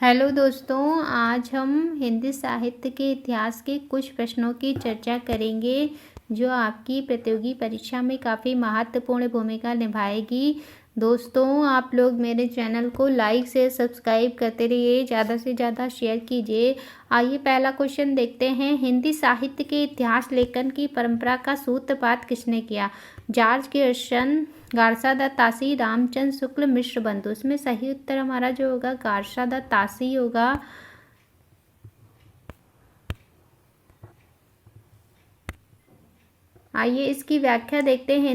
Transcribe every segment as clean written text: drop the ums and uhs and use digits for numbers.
Hello दोस्तों, आज हम हिंदी साहित्य के इतिहास के कुछ प्रश्नों की चर्चा करेंगे जो आपकी प्रतियोगी परीक्षा में काफ़ी महत्वपूर्ण भूमिका निभाएगी। दोस्तों, आप लोग मेरे चैनल को लाइक से सब्सक्राइब करते रहिए, ज़्यादा से ज़्यादा शेयर कीजिए। आइए पहला क्वेश्चन देखते हैं। हिंदी साहित्य के इतिहास लेखन की परंपरा का सूत्रपात किसने किया? जॉर्ज ग्यर्सन, गार्सादा तासी, रामचंद्र शुक्ल, मिश्र बंधु। इसमें सही उत्तर हमारा जो होगा गार्सादा तासी होगा। आइए इसकी व्याख्या देखते हैं।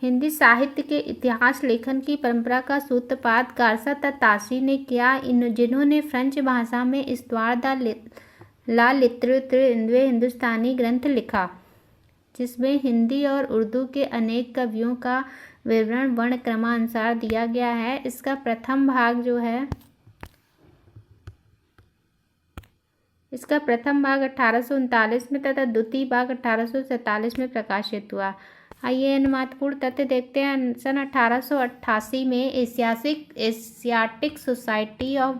हिंदी साहित्य के इतिहास लेखन की परंपरा का सूत्रपात गार्सादा तासी ने किया, जिन्होंने फ्रेंच भाषा में इस्तवार द ला लिटरेचर हिंदुस्तानी ग्रंथ लिखा, जिसमें हिंदी और उर्दू के अनेक कवियों का विवरण वर्ण क्रमानुसार दिया गया है। इसका प्रथम भाग 1839 में तथा द्वितीय भाग 1847 में प्रकाशित हुआ। आइए इन महत्वपूर्ण तथ्य देखते हैं। सन 1888 में एशियाटिक सोसाइटी ऑफ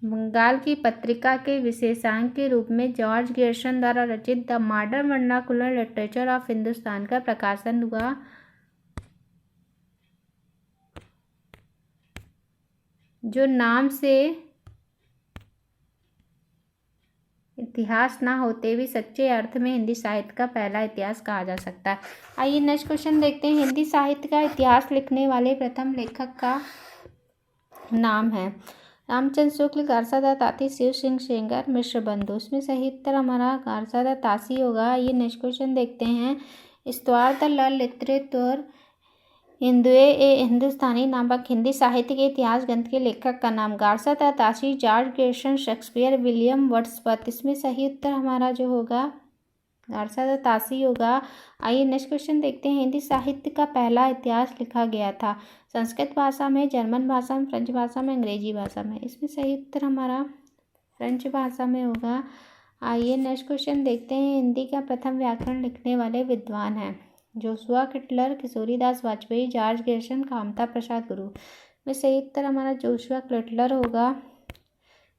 बंगाल की पत्रिका के विशेषांक के रूप में जॉर्ज ग्यर्सन द्वारा रचित the modern vernacular literature of Hindustan का प्रकाशन हुआ। जो नाम से इतिहास ना होते भी सच्चे अर्थ में हिंदी साहित्य का पहला इतिहास कहा जा सकता है। आइए नेक्स्ट क्वेश्चन देखते हैं। हिंदी साहित्य का इतिहास लिखने वाले प्रथम लेखक का नाम है रामचंद्र शुक्ल, गार्सादा तासी, शिव सिंह सेंगर, मिश्र बंधु। इसमें सही उत्तर हमारा गार्सादा तासी होगा। ये नेक्स्ट क्वेश्चन देखते हैं। इस्तवार द ला लिटरेचर हिंदुस्तानी नामक हिंदी साहित्य के इतिहास ग्रंथ के लेखक का नाम गार्सादा तासी, जॉर्ज ग्यर्सन, शेक्सपियर, विलियम वर्ड्सवर्थ। इसमें सही उत्तर हमारा जो होगा गार्सादा तासी होगा। आइए नेक्स्ट क्वेश्चन देखते हैं। हिंदी साहित्य का पहला इतिहास लिखा गया था संस्कृत भाषा में, जर्मन भाषा में, फ्रेंच भाषा में, अंग्रेजी भाषा में। इसमें सही उत्तर हमारा फ्रेंच भाषा में होगा। आइए नेक्स्ट क्वेश्चन देखते हैं। हिंदी का प्रथम व्याकरण लिखने वाले विद्वान हैं जोशुआ किटलर, किशोरीदास वाजपेयी, जॉर्ज ग्यर्सन, कामता प्रसाद गुरु। में सही उत्तर हमारा जोशुआ किटलर होगा।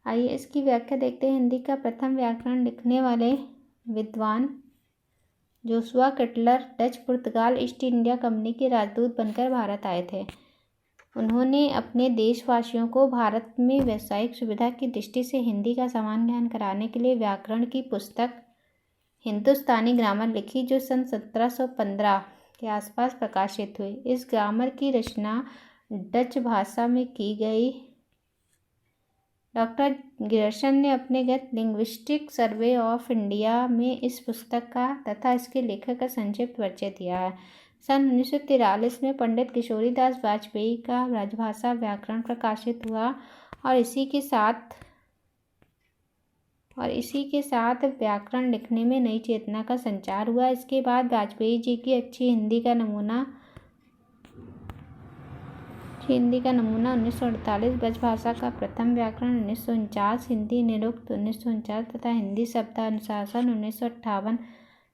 आइए इसकी व्याख्या देखते हैं। हिंदी का प्रथम व्याकरण लिखने वाले विद्वान जोशुआ किटलर डच, पुर्तगाल, ईस्ट इंडिया कंपनी के राजदूत बनकर भारत आए थे। उन्होंने अपने देशवासियों को भारत में व्यावसायिक सुविधा की दृष्टि से हिंदी का समान ज्ञान कराने के लिए व्याकरण की पुस्तक हिंदुस्तानी ग्रामर लिखी, जो सन 1715 के आसपास प्रकाशित हुई। इस ग्रामर की रचना डच भाषा में की गई। डॉक्टर ग्यर्सन ने अपने ग्रंथ लिंग्विस्टिक सर्वे ऑफ इंडिया में इस पुस्तक का तथा इसके लेखक का संक्षिप्त परिचय दिया है। सन 1943 में पंडित किशोरीदास वाजपेयी का राजभाषा व्याकरण प्रकाशित हुआ और इसी के साथ व्याकरण लिखने में नई चेतना का संचार हुआ। इसके बाद वाजपेयी जी की अच्छी हिंदी का नमूना 1948, ब्रजभाषा का प्रथम व्याकरण 1949, हिंदी निरुक्त 1949 तथा हिंदी शब्दानुशासन 1958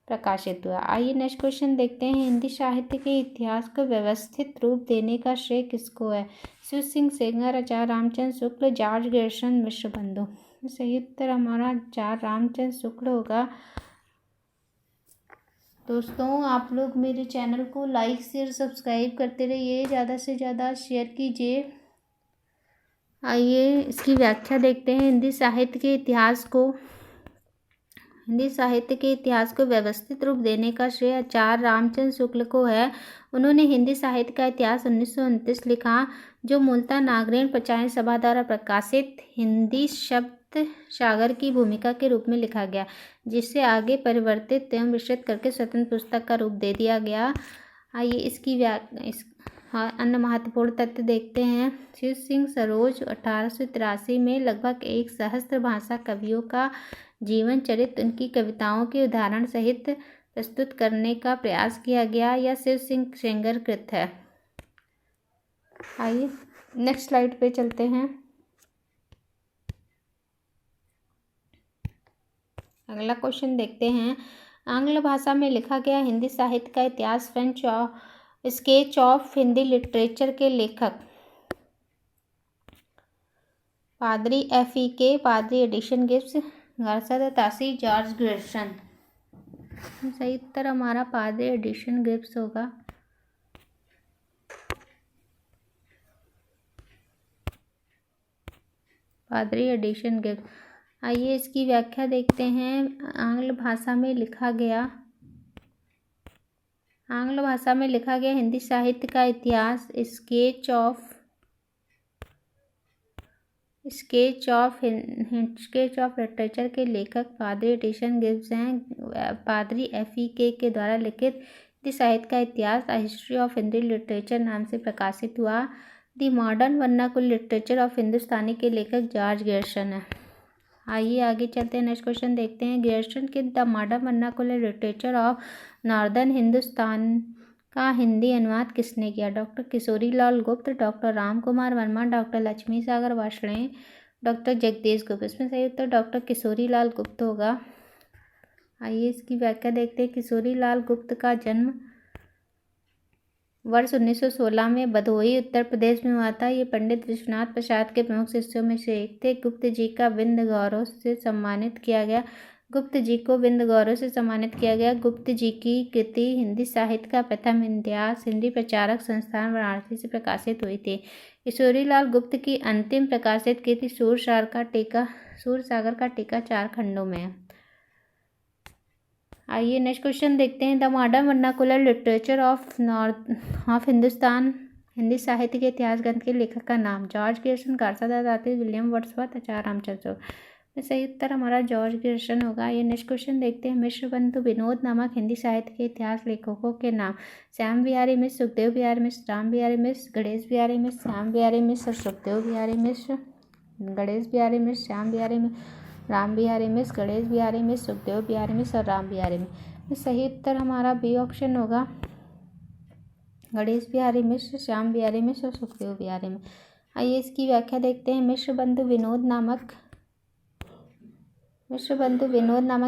प्रकाशित हुआ। आइए नेक्स्ट क्वेश्चन देखते हैं। हिंदी साहित्य के इतिहास को व्यवस्थित रूप देने का श्रेय किसको है? शिव सिंह सेंगर, आचार्य रामचंद्र शुक्ल, जॉर्ज ग्यर्सन, मिश्र बंधु। सही उत्तर हमारा आचार्य रामचंद्र शुक्ल होगा। दोस्तों, आप लोग मेरे चैनल को लाइक शेयर सब्सक्राइब करते रहिए, ज़्यादा से ज़्यादा शेयर कीजिए। आइए इसकी व्याख्या देखते हैं। हिंदी साहित्य के इतिहास को व्यवस्थित रूप देने का श्रेय आचार्य रामचंद्र शुक्ल को है। उन्होंने हिंदी साहित्य का इतिहास 1929 लिखा, जो मूलतः नागरेण प्रचारण सभा द्वारा प्रकाशित हिंदी शब्द सागर की भूमिका के रूप में लिखा गया, जिसे आगे परिवर्तित एवं विस्तृत करके स्वतंत्र पुस्तक का रूप दे दिया गया। आइए इसकी अन्य महत्वपूर्ण तथ्य देखते हैं। शिव सिंह सरोज 1883 में लगभग 1,000 भाषा कवियों का जीवन चरित्र उनकी कविताओं के उदाहरण सहित प्रस्तुत करने का प्रयास किया गया। यह शिव सिंह सेंगर कृत है। आइए नेक्स्ट स्लाइड पे चलते हैं। अगला क्वेश्चन देखते हैं। आंग्ल भाषा में लिखा गया हिंदी साहित्य का इतिहास, French sketch of Hindi literature के लेखक पादरी FEK, पादरी Edison Gibbs, Garcin de Tassy, George Grierson. सही उत्तर हमारा पादरी एडिसन गिब्स होगा। पादरी एडिसन गिब्स। आइए इसकी व्याख्या देखते हैं। आंग्ल भाषा में लिखा गया हिंदी साहित्य का इतिहास, स्केच ऑफ लिटरेचर के लेखक पादरी एडिसन गिब्स हैं। पादरी FEK के द्वारा लिखित हिंदी साहित्य का इतिहास, the history of Hindi literature नाम से प्रकाशित हुआ। The modern vernacular literature of Hindustani के लेखक जॉर्ज ग्रेसन है। आइए आगे चलते हैं, नेक्स्ट क्वेश्चन देखते हैं। ग्रेसन के the modern vernacular literature of northern Hindustan का हिंदी अनुवाद किसने किया? डॉक्टर किशोरी लाल गुप्त, डॉक्टर राम कुमार वर्मा, डॉक्टर लक्ष्मी सागर वार्ष्णेय, डॉक्टर जगदीश गुप्त। इसमें सही उत्तर डॉक्टर किशोरी लाल गुप्त होगा। आइए इसकी व्याख्या देखते हैं। किशोरी लाल गुप्त का जन्म वर्ष 1916 में भदोही उत्तर प्रदेश में हुआ था। ये पंडित विश्वनाथ प्रसाद के प्रमुख शिष्यों में से एक थे। गुप्त जी को बिंद गौरव से सम्मानित किया गया। गुप्त जी की कृति हिंदी साहित्य का प्रथम इतिहास हिंदी प्रचारक संस्थान वाराणसी से प्रकाशित हुई थी। किशोरी लाल गुप्त की अंतिम प्रकाशित कृति सूरसागर का टीका 4 खंडों में है। आइए नेक्स्ट क्वेश्चन देखते हैं। The modern vernacular literature of Hindustan Hindi साहित्य के इतिहास ग्रंथ के लेखक का नाम? George Grierson, Garcin de Tassy, William Wordsworth, Acharya Ramchandra. सही उत्तर हमारा जॉर्ज ग्रेसन होगा। ये नेक्स्ट क्वेश्चन देखते हैं। मिश्र बंधु विनोद नामक हिंदी साहित्य के इतिहास लेखकों के नाम? श्याम बिहारी मिश्र, सुखदेव बिहारी मिश्र, राम बिहारी मिश्र, गणेश बिहारी मिश्र, श्याम बिहारी मिश्र, सुखदेव बिहारी मिश्र, गणेश बिहारी मिश्र, श्याम बिहारी मिश्र, राम बिहारी मिश्र, गणेश बिहारी मिश्र, सुखदेव बिहारी मिश्र और राम बिहारी मिश्र। सही उत्तर हमारा बी ऑप्शन होगा, गणेश बिहारी मिश्र, श्याम बिहारी मिश्र और सुखदेव बिहारी मिश्र। आइए इसकी व्याख्या देखते हैं। मिश्र बंधु विनोद नामक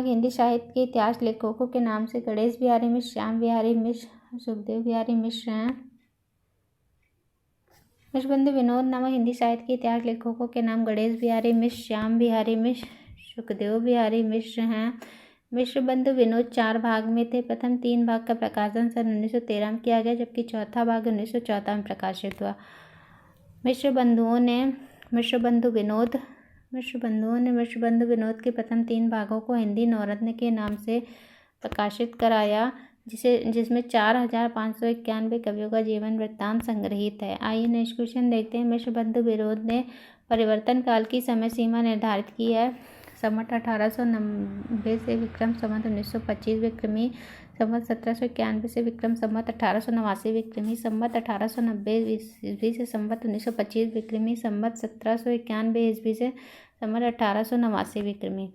हिंदी साहित्य के इतिहास लेखकों के नाम से गणेश बिहारी मिश्र, श्याम बिहारी मिश्र, सुखदेव बिहारी मिश्र हैं। मिश्र बंधु विनोद नामक हिंदी साहित्य के इतिहास लेखकों के नाम गणेश बिहारी मिश्र, श्याम बिहारी मिश्र, सुखदेव बिहारी मिश्र हैं। मिश्र बंधु विनोद 4 भाग में थे। प्रथम 3 भाग का प्रकाशन सन 1913 में किया गया, जबकि चौथा भाग 1914 में प्रकाशित हुआ। मिश्र बंधुओं ने मिश्र बंधु विनोद के प्रथम 3 भागों को हिंदी नवरत्न के नाम से प्रकाशित कराया, जिसमें 4591 कवियों का जीवन वृत्तांत संग्रहित है। आइए नेक्स्ट क्वेश्चन देखते हैं। मिश्र बंधु विनोद ने परिवर्तन काल की समय सीमा निर्धारित की है। संवत 1890 से विक्रम संवत 1925 विक्रमी, संवत 1791 से विक्रम संवत 1889 विक्रमी, संवत 1890 ईस्वी से संवत 1925 विक्रमी, संवत 1791 ईस्वी से संवत 1889 विक्रमी।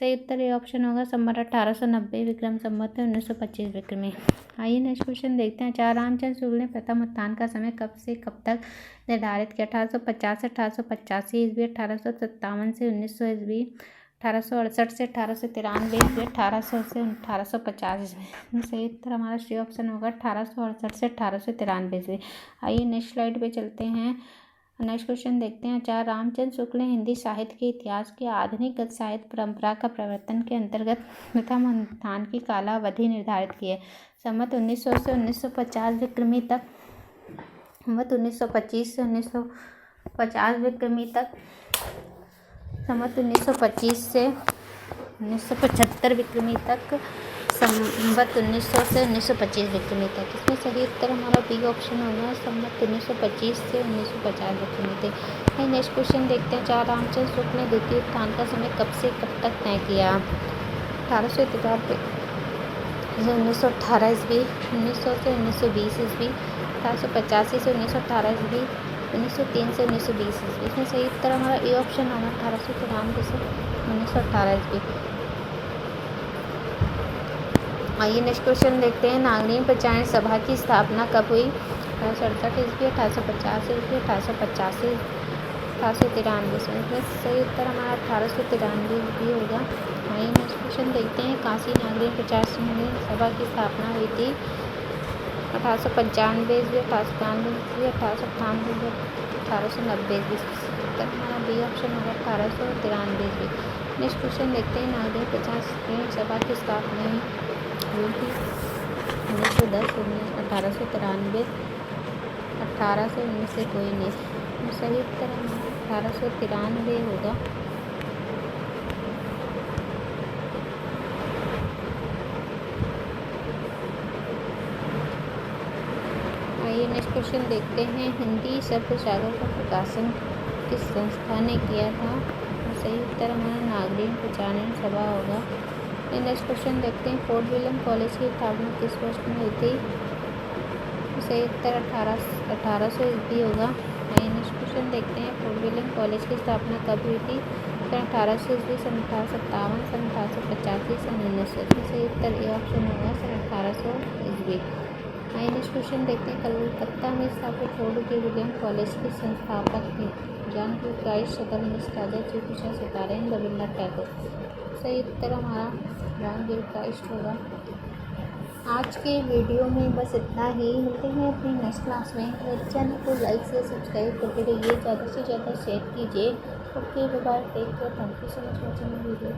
सही उत्तर ये ऑप्शन होगा, संवत 1890 विक्रम संवत 1925 विक्रमी। आइए नेक्स्ट क्वेश्चन देखते हैं। आचार्य रामचंद्र शुक्ल ने प्रथम उत्थान का समय कब से कब तक निर्धारित किया? 1850 से 1885 ईस्वी, 1857 से 1900 ईस्वी, 1868 से 1893 ईस्वी, 1800 से 1850 ईस्वी। सही उत्तर हमारा सी ऑप्शन होगा, 1868 से 1893 ईस्वी। आइए नेक्स्ट स्लाइड पे चलते हैं। नेक्स्ट क्वेश्चन देखते हैं। आचार्य रामचंद्र शुक्ल ने हिंदी साहित्य के इतिहास की आधुनिक गद्य साहित्य परंपरा का प्रवर्तन के अंतर्गत प्रथम उत्थान की कालावधि निर्धारित की है। संवत 1900 से 1950 विक्रमी तक, संवत 1925 से 1950 विक्रमी तक, संवत 1925 से 1975 विक्रमी तक, संवत 1900 से 1925 विक्रमी तक। इसमें सही उत्तर हमारा बी ऑप्शन होगा, संवत 1925 से 1950 विक्रमी तक। नेक्स्ट क्वेश्चन देखते हैं। आचार्य रामचंद्र शुक्ल ने द्वितीय उत्थान का समय कब से कब तक तय किया? 1893 से 1918 ईस्वी, 1900 से 1920 ईस्वी, 1885 से 1918 ईस्वी, 1903 से 1920 ईस्वी। इसमें सही उत्तर हमारा ए ऑप्शन होगा, 1893 से 1918 ईस्वी। आइए नेक्स्ट क्वेश्चन देखते हैं। नागरीन प्रचारण सभा की स्थापना कब हुई? 1868 ईस्वी, 1850 ईस्वी, 1885, 1893 ईस्वी। इसमें सही उत्तर हमारा 1893 ईस्वी होगा। आइए नेक्स्ट क्वेश्चन देखते हैं। काशी नागरिक प्रचार सभा की स्थापना हुई थी 1895 ईस्वी, 1891 ईस्वी, 1898 ईस्वी, 1890 ईस्वी। उत्तर हमारा बी ऑप्शन होगा 1893 ईस्वी। नेक्स्ट क्वेश्चन देखते हैं। नागरिक प्रचार सभा की स्थापना हुई थी 1910, 1893, 1819 से कोई नहीं। सही उत्तर हमारा 1893 होगा। आइए नेक्स्ट क्वेश्चन देखते हैं। हिंदी शब्द सागर का प्रकाशन किस संस्था ने किया था? सही उत्तर हमारा नागरिक प्रचारण सभा होगा। नेक्स्ट क्वेश्चन देखते हैं। फोर्ट विलियम कॉलेज की स्थापना किस वर्ष में हुई थी? सही उत्तर 1800 ईस्वी होगा। नेक्स्ट क्वेश्चन देखते हैं। फोर्ट विलियम कॉलेज की स्थापना कब हुई थी? 1800 ईस्वी, 1857, 1885, 1900। सही उत्तर ए ऑप्शन होगा 1800 ईस्वी। नेक्स्ट क्वेश्चन देखते हैं। कलकत्ता में स्थापित फोर्ट विलियम कॉलेज के संस्थापक थे? जॉन क्राइस्ट, सकल मिश्र, राजा चूतिशा सितारे, रविन्द्रनाथ टैगोर। सही उत्तर हमारा जॉन क्राइस्ट होगा। आज के वीडियो में बस इतना ही। मिलते हैं अपनी नेक्स्ट क्लास में। मेरे चैनल को लाइक से सब्सक्राइब करते रहिए, ज़्यादा से ज़्यादा शेयर कीजिए। Okay, bye bye, take care, thank you so much watching video.